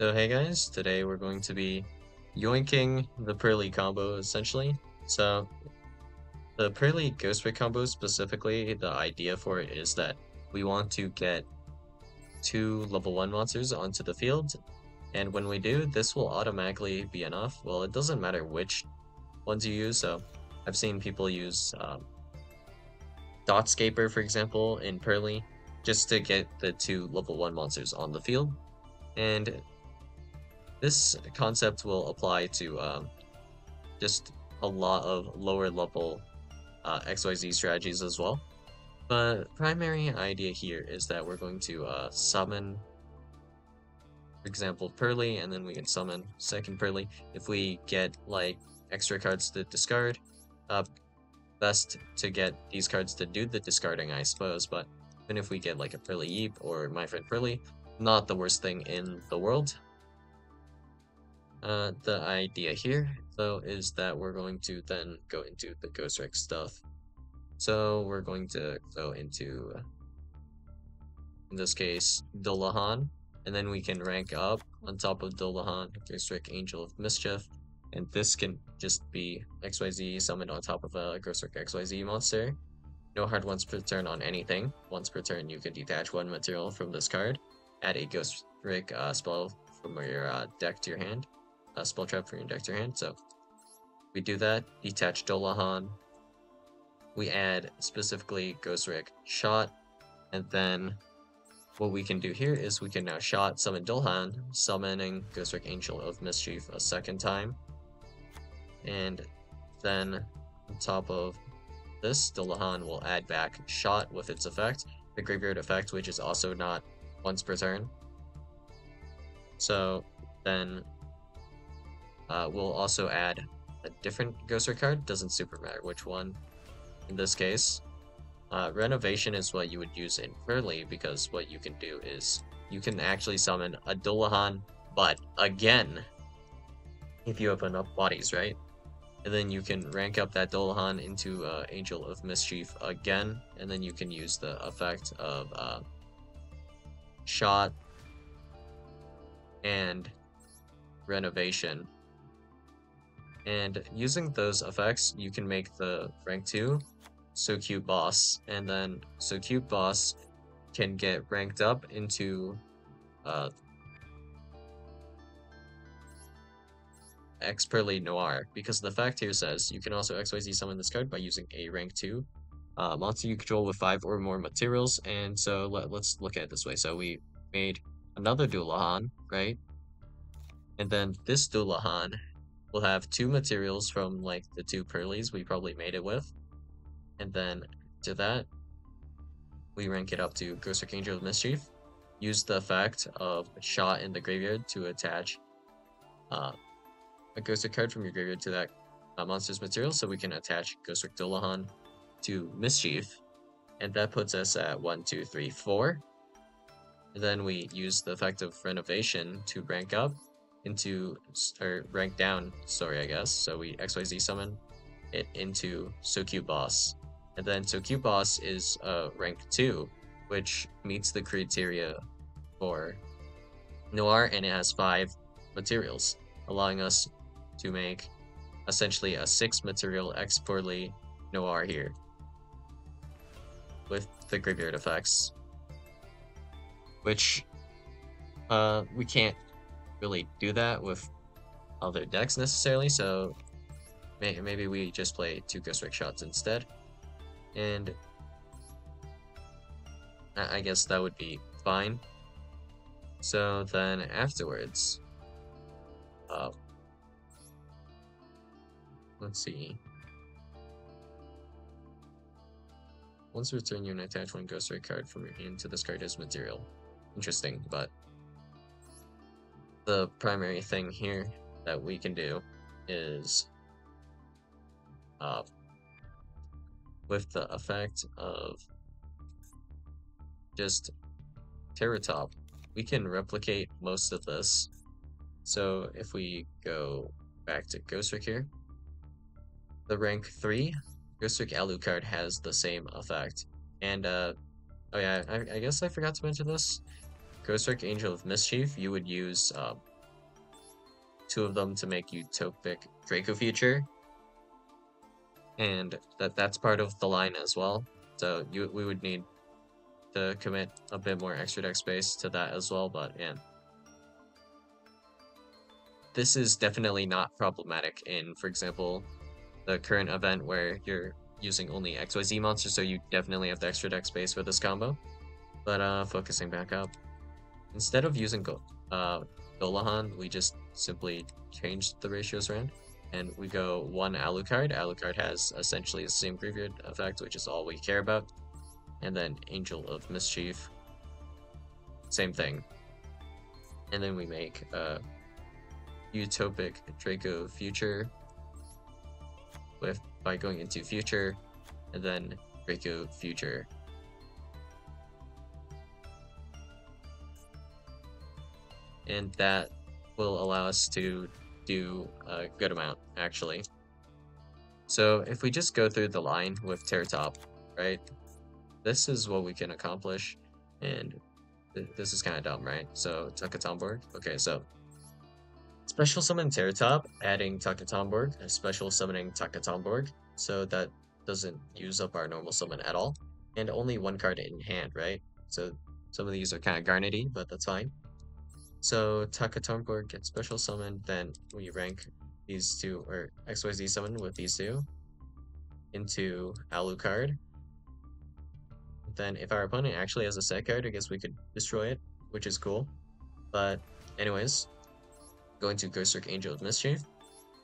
So hey guys, today we're going to be yoinking the Pearly combo essentially. So the Pearly Ghostrick combo specifically, the idea for it is that we want to get two level 1 monsters onto the field, and when we do, this will automatically be enough. Well, it doesn't matter which ones you use, so I've seen people use Dotscaper, for example, in Pearly, just to get the two level 1 monsters on the field, and this concept will apply to just a lot of lower level XYZ strategies as well. But primary idea here is that we're going to summon, for example, Pearly, and then we can summon second Pearly. If we get like extra cards to discard, best to get these cards to do the discarding, I suppose. But even if we get like a Pearly Yeep or My Friend Pearly, not the worst thing in the world. The idea here, though, is that we're going to then go into the Ghostrick stuff. So we're going to go into, in this case, Dullahan, and then we can rank up on top of Dullahan, Ghostrick Angel of Mischief, and this can just be XYZ summoned on top of a Ghostrick XYZ monster. No hard once per turn on anything. Once per turn, you can detach one material from this card, add a Ghostrick spell from your deck to your hand, a spell trap from your deck to your hand. So we do that, detach Dullahan, we add specifically Ghostrick Shot, and then what we can do here is we can now Shot summon Dullahan, summoning Ghostrick Angel of Mischief a second time, and then on top of this, Dullahan will add back Shot with its effect, the Graveyard effect, which is also not once per turn. So then we'll also add a different Ghostrick card, doesn't super matter which one. In this case, Renovation is what you would use in Pearly, because what you can do is you can actually summon a Dullahan, but again, if you have enough bodies, right? And then you can rank up that Dullahan into Angel of Mischief again, and then you can use the effect of Shot and Renovation. And using those effects, you can make the rank 2 So Cute Boss, and then So Cute Boss can get ranked up into X Pearly Noir, because the fact here says you can also XYZ summon this card by using a rank 2 monster you control with 5 or more materials. And so let's look at it this way. So we made another Dullahan, right? And then this Dullahan will have 2 materials from like the 2 Pearlies we probably made it with. And then to that, we rank it up to Ghostrick Angel of Mischief. Use the effect of Shot in the graveyard to attach a Ghostrick card from your graveyard to that monster's material, so we can attach Ghostrick Dullahan to Mischief. And that puts us at 1, 2, 3, 4. And then we use the effect of Renovation to rank up into, or rank down, sorry, I guess. So we XYZ summon it into So Cute Boss. And then So Cute Boss is rank 2, which meets the criteria for Noir, and it has 5 materials, allowing us to make essentially a 6 material X Pearly Noir here with the graveyard effects, which we can't really do that with other decks necessarily, so maybe we just play 2 Ghostrick Shots instead, and I guess that would be fine. So then afterwards, let's see. Once return, you can attach 1 Ghostrick card from your hand to this card as material. Interesting, but the primary thing here that we can do is with the effect of just Terratop, we can replicate most of this. So if we go back to Ghostrick here, the rank 3 Ghostrick Alucard has the same effect. And oh yeah, I guess I forgot to mention this. Ghostrick Angel of Mischief, you would use two of them to make Utopic Draco Future, and that's part of the line as well. So we would need to commit a bit more extra deck space to that as well, but yeah. This is definitely not problematic in, for example, the current event where you're using only XYZ monsters, so you definitely have the extra deck space for this combo. But focusing back up, instead of using dullahan, we just simply changed the ratios around, and we go one Alucard. Alucard has essentially the same graveyard effect, which is all we care about, and then Angel of Mischief, same thing. And then we make Utopic Draco Future by going into Future, and then Draco Future. And that will allow us to do a good amount, actually. So if we just go through the line with Terratop, right, this is what we can accomplish, and this is kind of dumb, right? So Tuckatomborg. Okay, so special summon Terratop, adding Tuckatomborg, special summoning Tuckatomborg, so that doesn't use up our normal summon at all, and only one card in hand, right? So some of these are kind of garnety, but that's fine. So Tuckatomborg gets special summoned, then we rank these two, or XYZ summon with these two into Alucard. Then if our opponent actually has a set card, I guess we could destroy it, which is cool. But anyways, going to Ghostrick Angel of Mischief,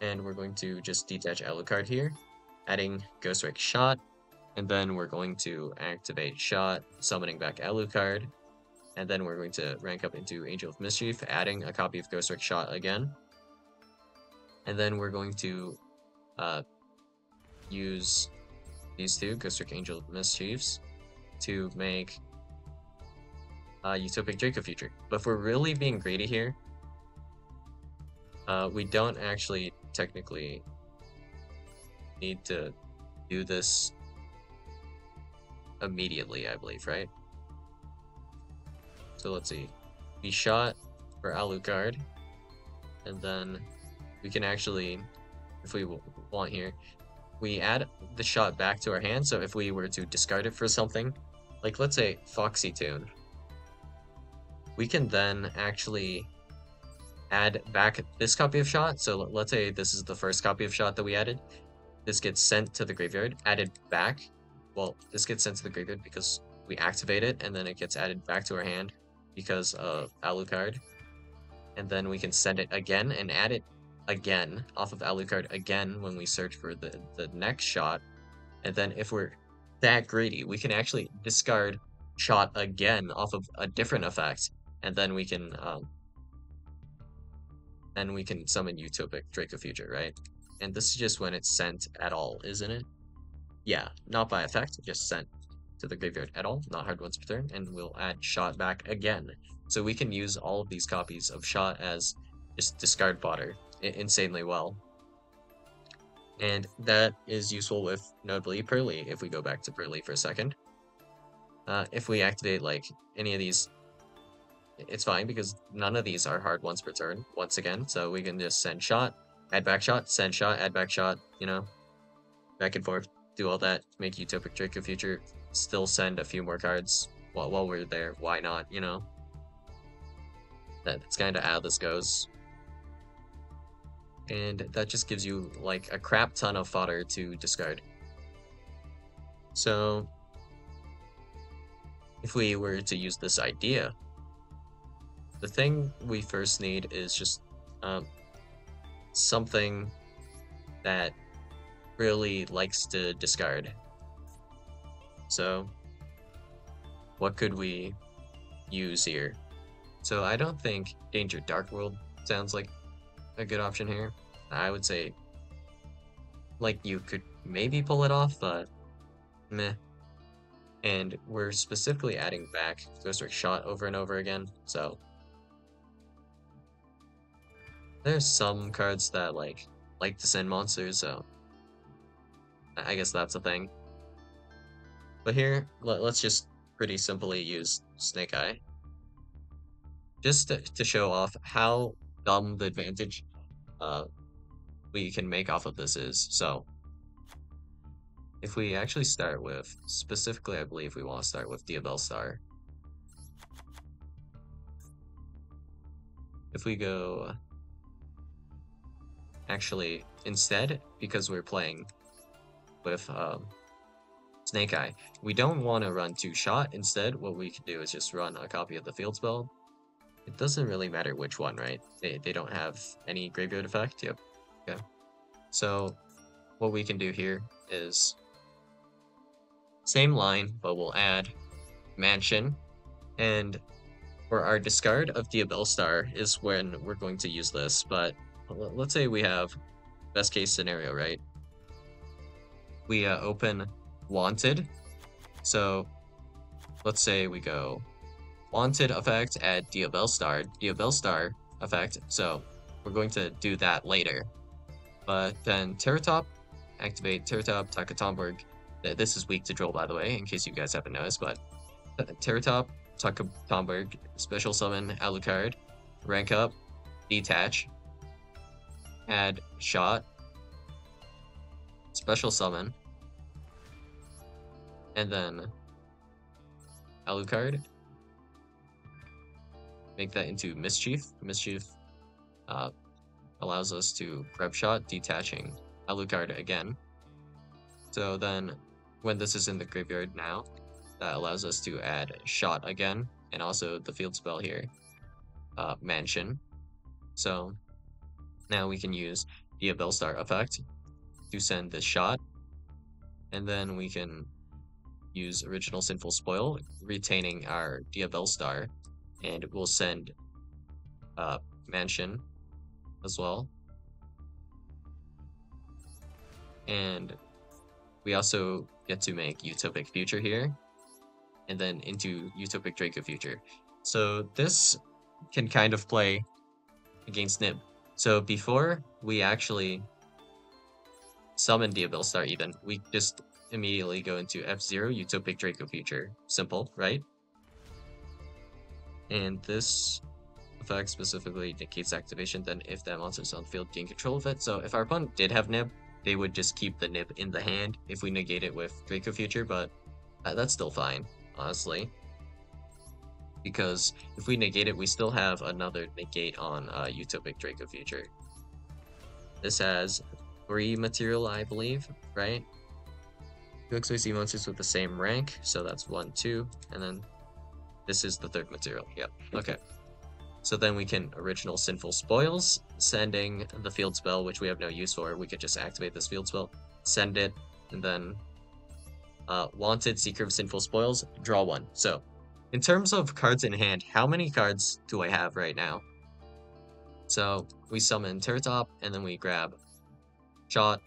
and we're going to just detach Alucard here, adding Ghostrick Shot, and then we're going to activate Shot, summoning back Alucard, and then we're going to rank up into Angel of Mischief, adding a copy of Ghostrick Shot again, and then we're going to use these two, Ghostrick Angel of Mischiefs, to make Utopic Draco Future. But if we're really being greedy here, we don't actually technically need to do this immediately, I believe, right? So let's see. We shot for Alucard, and then we can actually, if we want here, we add the shot back to our hand. So if we were to discard it for something, like let's say Foxy Tune, we can then actually add back this copy of shot. So let's say this is the first copy of shot that we added. This gets sent to the graveyard, added back. Well, this gets sent to the graveyard because we activate it, and then it gets added back to our hand because of Alucard. And then we can send it again and add it again off of Alucard again when we search for the next shot. And then if we're that greedy, we can actually discard shot again off of a different effect, and then we can summon Utopic Draco Future, right? And this is just when it's sent at all, isn't it? Yeah, not by effect, just sent to the graveyard at all, not hard once per turn, and we'll add shot back again. So we can use all of these copies of shot as just discard fodder insanely well. And that is useful with, notably, Pearly, if we go back to Pearly for a second. If we activate, like, any of these, it's fine, because none of these are hard once per turn, once again, so we can just send shot, add back shot, send shot, add back shot, you know, back and forth, do all that, make Utopic Draco Future, still send a few more cards while we're there, why not, you know? That's kind of how this goes. And that just gives you, like, a crap ton of fodder to discard. So, if we were to use this idea, the thing we first need is just something that really likes to discard. So, what could we use here? So I don't think Danger Dark World sounds like a good option here. I would say, like, you could maybe pull it off, but meh. And we're specifically adding back Ghostrick Shot over and over again, so there's some cards that like to send monsters, so I guess that's a thing. But here, let's just pretty simply use Snake Eye, just to show off how dumb the advantage we can make off of this is, so if we actually start with, specifically I believe we want to start with Diabell Star. If we go, actually, instead, because we're playing with Snake Eye, we don't want to run 2-shot. Instead, what we can do is just run a copy of the field spell. It doesn't really matter which one, right? They don't have any graveyard effect. Yep. Okay. So what we can do here is same line, but we'll add Mansion, and for our discard of Diabell Star is when we're going to use this. But let's say we have best case scenario, right? We open Wanted. So let's say we go Wanted effect, add Diabell Star effect. So we're going to do that later. But then Terratop, activate Terratop, Takatomberg. This is weak to Droll, by the way, in case you guys haven't noticed. But Terratop, Takatomberg, special summon Alucard, rank up, detach, add shot, special summon, and then Alucard. Make that into Mischief. Mischief allows us to grab shot, detaching Alucard again. So then, when this is in the graveyard now, that allows us to add shot again, and also the field spell here, Mansion. So now we can use the Diabell Star effect to send this shot, and then we can use Original Sinful Spoil, retaining our Diabell Star, and we'll send Mansion as well. And we also get to make Utopic Future here, and then into Utopic Draco Future. So this can kind of play against Nib. So before we actually summon Diabell Star even, we just immediately go into F0 Utopic Draco Future. Simple, right? And this effect specifically negates activation, then if that monster's on the field, gain control of it. So if our opponent did have Nib, they would just keep the Nib in the hand if we negate it with Draco Future, but that's still fine, honestly. Because if we negate it, we still have another negate on Utopic Draco Future. This has 3 material, I believe, right? 2 XYZ monsters with the same rank, so that's 1, 2, and then this is the 3rd material. Yep, okay. So then we can Original Sinful Spoils, sending the field spell, which we have no use for. We could just activate this field spell, send it, and then Wanted, Seeker of Sinful Spoils, draw 1. So in terms of cards in hand, how many cards do I have right now? So we summon Terratop, and then we grab Shot,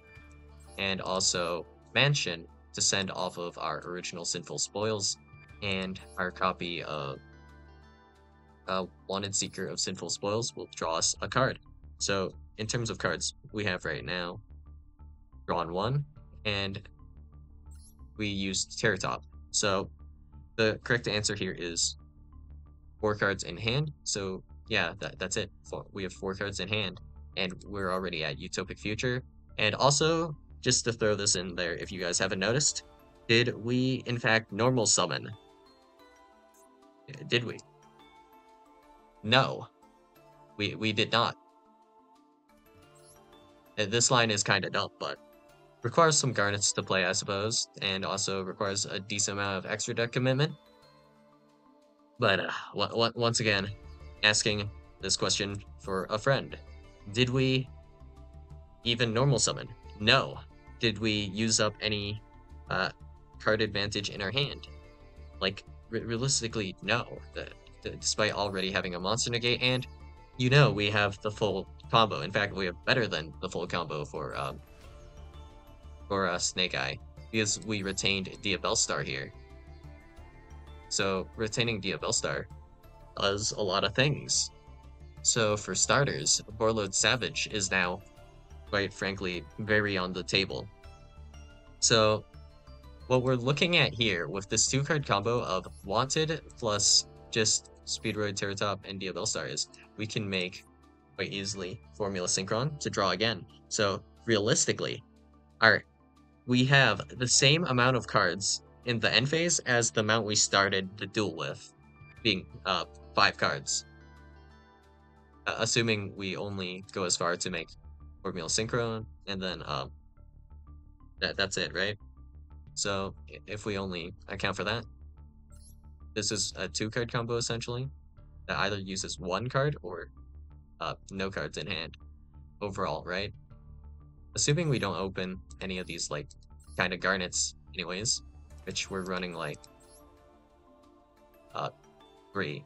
and also Mansion to send off of our Original Sinful Spoils, and our copy of Wanted, Seeker of Sinful Spoils will draw us a card. So in terms of cards, we have right now drawn 1, and we used Terratop. So the correct answer here is 4 cards in hand. So yeah, that's it. We have 4 cards in hand, and we're already at Utopic Future. And also, just to throw this in there, if you guys haven't noticed, did we in fact normal summon? Did we? No, we did not. This line is kind of dumb, but requires some garnets to play, I suppose, and also requires a decent amount of extra deck commitment. But once again, asking this question for a friend. Did we even normal summon? No. Did we use up any card advantage in our hand? Like, realistically, no. Despite already having a monster negate, and you know we have the full combo. In fact, we have better than the full combo for Snake Eye, because we retained Diabell Star here. So retaining Diabell Star does a lot of things. So for starters, Warlord Savage is now, quite frankly, very on the table. So what we're looking at here with this 2-card combo of Wanted plus just Speedroid, Terratop, and Diabell Star is we can make quite easily Formula Synchron to draw again. So realistically, our we have the same amount of cards in the end phase as the amount we started the duel with, being 5 cards. Assuming we only go as far to make Formula Synchron, and then that's it, right? So if we only account for that, this is a 2-card combo essentially that either uses 1 card or no cards in hand overall, right? Assuming we don't open any of these like kind of garnets anyways, which we're running like 3.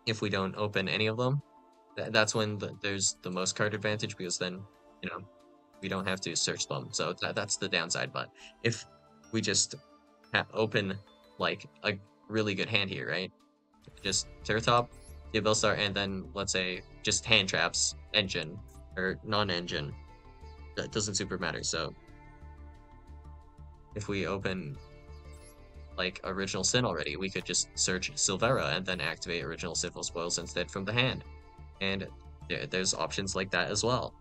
If we don't open any of them, that's when there's the most card advantage, because then, you know, we don't have to search them. So that's the downside. But if we just open like a really good hand here, right? Just Terra Top, Diabell Star, and then let's say just hand traps, engine, or non-engine. That doesn't super matter. So if we open like Original Sin already, we could just search Silvera and then activate Original Sinful Spoils instead from the hand. And there's options like that as well.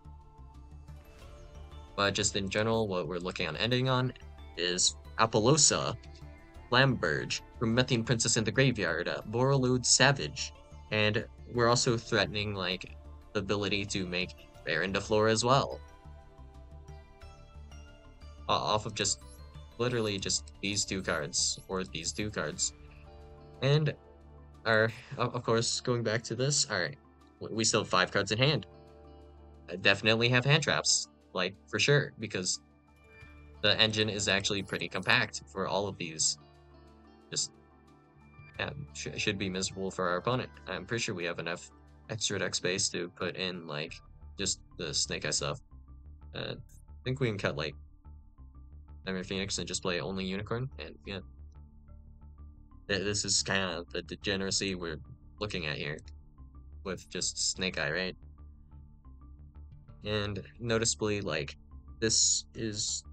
But just in general, what we're looking on ending on is Apollosa, Flamberge, Promethean Princess in the Graveyard, Borreload Savage, and we're also threatening like the ability to make Baron de Flora as well. Off of just literally just these 2 cards, or these 2 cards. And of course, going back to this, alright, we still have 5 cards in hand. I definitely have hand traps, like for sure, because the engine is actually pretty compact for all of these. Just should be miserable for our opponent. I'm pretty sure we have enough extra deck space to put in like just the Snake Eye stuff. I think we can cut like Nightmare Phoenix and just play only Unicorn, and yeah. This is kind of the degeneracy we're looking at here with just Snake Eye, right? And noticeably, like, this is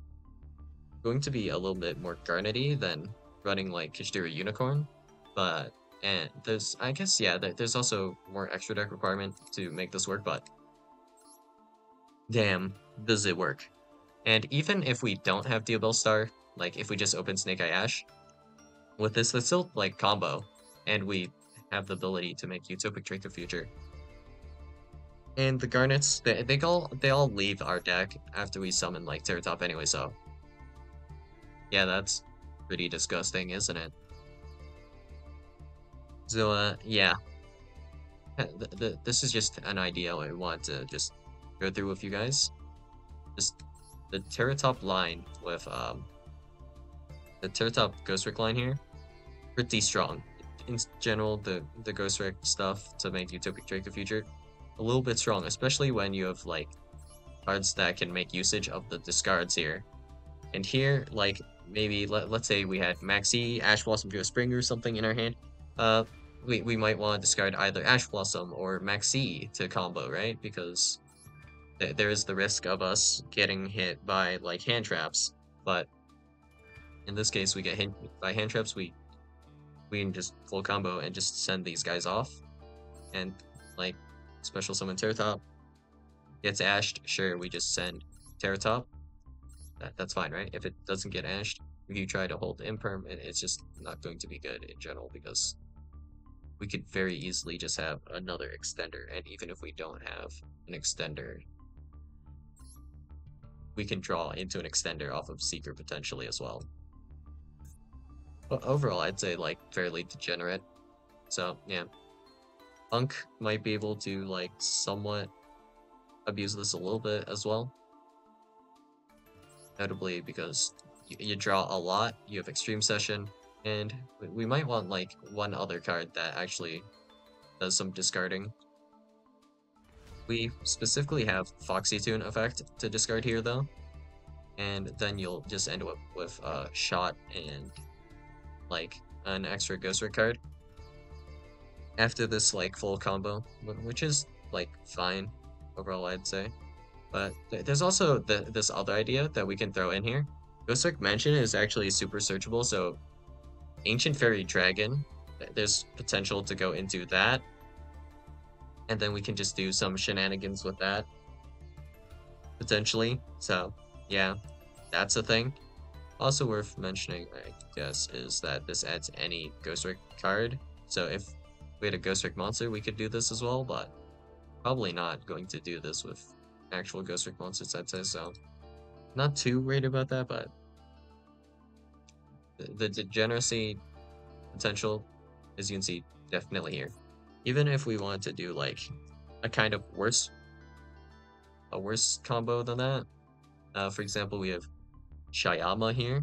going to be a little bit more garnety than running like Kishdira Unicorn, but and there's, I guess, yeah, there's also more extra deck requirement to make this work, but damn, does it work. And even if we don't have Diabell Star, like if we just open Snake Eye Ash, with this, let's still like combo, and we have the ability to make Utopic Drake of Future. And the Garnets, they all leave our deck after we summon like Terra Top anyway, so yeah, that's pretty disgusting, isn't it? So yeah, this is just an idea I want to just go through with you guys. Just the Terra Top line with the Terra Top Ghostrick line here, pretty strong. In general, the Ghostrick stuff to make Utopic Drake of Future, a little bit strong, especially when you have like cards that can make usage of the discards here. And here, like maybe let's say we had Maxi, Ash Blossom to a Spring or something in our hand. We might want to discard either Ash Blossom or Maxi to combo, right? Because there is the risk of us getting hit by like hand traps, but in this case we get hit by hand traps, we can just full combo and just send these guys off, and like special summon Terra Top gets ashed, sure, we just send Terra Top. That's fine, right? If it doesn't get ashed, if you try to hold Imperm, it's just not going to be good in general, because we could very easily just have another extender, and even if we don't have an extender, we can draw into an extender off of Seeker potentially as well. But overall, I'd say like fairly degenerate. So yeah, Punk might be able to like somewhat abuse this a little bit as well. Notably because you draw a lot, you have Extreme Session, and we might want like one other card that actually does some discarding. We specifically have Foxy Tune effect to discard here though, and then you'll just end up with Shot and like an extra Ghostrick card after this like full combo, which is like fine overall, I'd say. But there's also this other idea that we can throw in here. Ghostrick Mansion is actually super searchable, so Ancient Fairy Dragon, there's potential to go into that. and then we can just do some shenanigans with that, potentially. So, yeah, that's a thing. Also worth mentioning, I guess, is that this adds any Ghostrick card. So if we had a Ghostrick monster, we could do this as well, but probably not going to do this with actual Ghostrick monsters, I'd say. So not too worried about that, but the degeneracy potential, as you can see, definitely here. Even if we want to do like a kind of a worse combo than that. For example, we have Shayama here.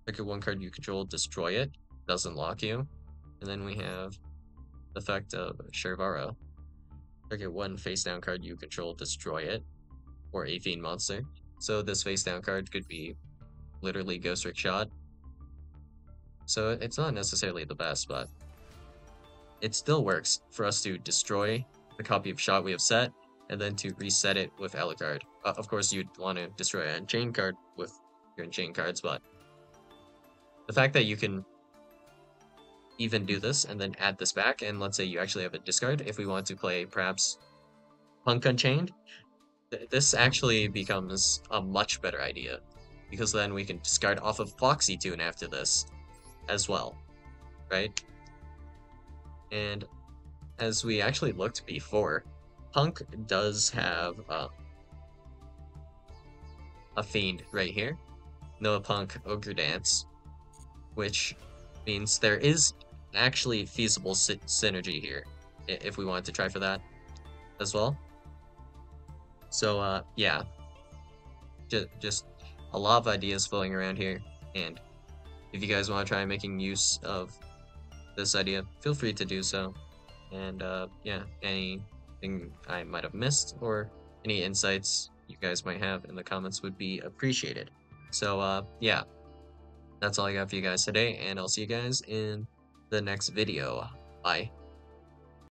Pick a one card you control, destroy it, doesn't lock you. And then we have the effect of Shervara. Target one face down card you control, destroy it, or a fiend monster. So this face down card could be literally Ghostrick Shot. So it's not necessarily the best, but it still works for us to destroy the copy of Shot we have set, and then to reset it with alucard. Of course, you'd want to destroy an Unchained card with your Unchained cards, but the fact that you can even do this and then add this back, and let's say you actually have a discard, if we want to play perhaps Punk Unchained, this actually becomes a much better idea, because then we can discard off of Foxy Tune after this as well, right? And as we actually looked before, Punk does have a Fiend right here, Noah Punk Ogre Dance, which means there is actually feasible synergy here if we wanted to try for that as well. So yeah, just a lot of ideas flowing around here, and if you guys want to try making use of this idea, feel free to do so. And yeah, anything I might have missed or any insights you guys might have in the comments would be appreciated. So yeah, that's all I got for you guys today, and I'll see you guys in the next video. Bye.